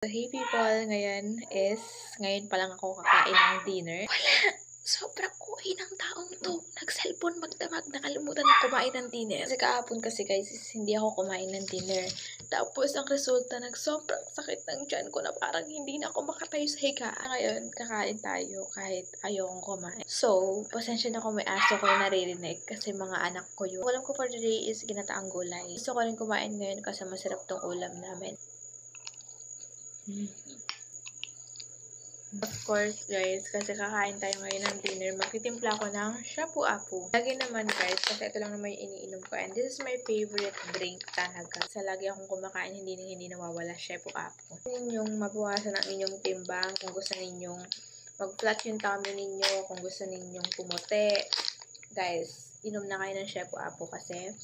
So, hey people, ngayon pa lang ako kakain ng dinner. Wala! Sobrang kuhay ng taong to. Nag-cellphone magdamag, nakalimutan na kumain ng dinner. Kasi kahapon guys, hindi ako kumain ng dinner. Tapos ang resulta, sobrang sakit ng tiyan ko na parang hindi na ako makatayo sa higaan. Ngayon, kakain tayo kahit ayokong kumain. So, pasensya na kung may aso ko yung naririnig kasi mga anak ko yun. Alam ko for today is ginataang gulay. Gusto ko rin kumain ngayon kasi masarap tong ulam namin. Of course, guys, kasi kakain tayo ngayon ng dinner, magtitimpla ko ng shabu-apu. Lagi naman, guys, kasi ito lang naman yung iniinom ko. And this is my favorite drink talaga. Sa lagi akong kumakain, hindi nawawala shabu-apu. Kung ninyong mabawasan ang inyong timbang, kung gusto ninyong mag-flat yung tummy ninyo, kung gusto ninyong pumuti, guys, inom na kayo ng shabu-apu kasi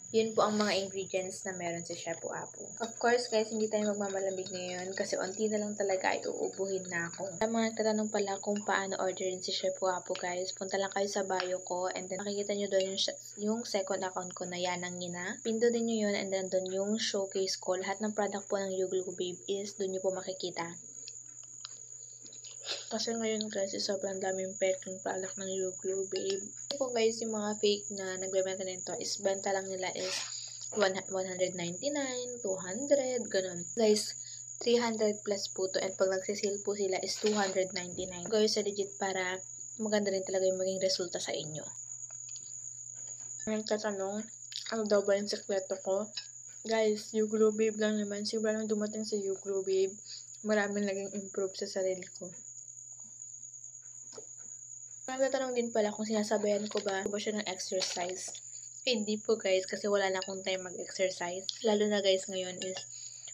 yun po ang mga ingredients na meron sa shabu-apu. Of course, guys, hindi tayo magmamalamig ngayon kasi onti na lang talaga ay uubuhin na ako. Sa mga nagtatanong pala kung paano orderin si shabu-apu, guys, punta lang kayo sa bio ko and then makikita nyo doon yung second account ko na Yanang Nina. Pindutin nyo yun and then doon yung showcase ko. Lahat ng product po ng YouGlow Babe is doon nyo po makikita. Kasi ngayon guys, sobrang daming peking product ng YouGlow Babe. Po guys, yung mga fake na nagbebenta nito is benta lang nila is 199, 200, ganun. Guys, 300 plus po to and pag nagsisale po sila is 299. Guys, sa legit para maganda rin talaga yung maging resulta sa inyo. Nagtatanong, ano daw ba yung sekreto ko? Guys, YouGlow Babe lang naman. Siguro lang dumating sa YouGlow Babe, maraming naging improve sa sarili ko. Nagtatanong din pala kung sinasabayan ko ba siya ng exercise. Hindi po guys, kasi wala na akong time mag-exercise. Lalo na guys ngayon is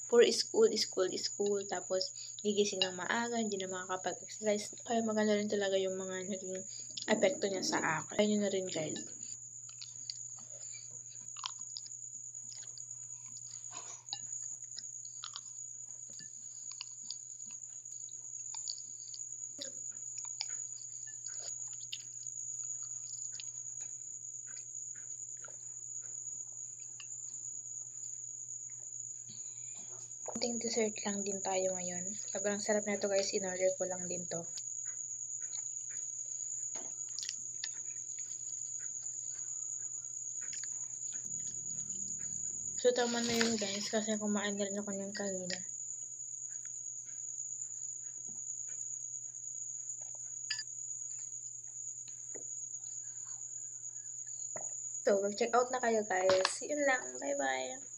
for school, tapos gigising ng maaga, hindi na makakapag-exercise. Kaya maganda rin talaga yung mga naging epekto niya sa akin. Kaya nyo na rin guys. Konting dessert lang din tayo ngayon. Sobrang sarap na ito guys, in-order ko lang din to. So tama na yun guys, kasi kumain na rin ako ng kanina. So, mag-check out na kayo guys. Yun lang. Bye-bye!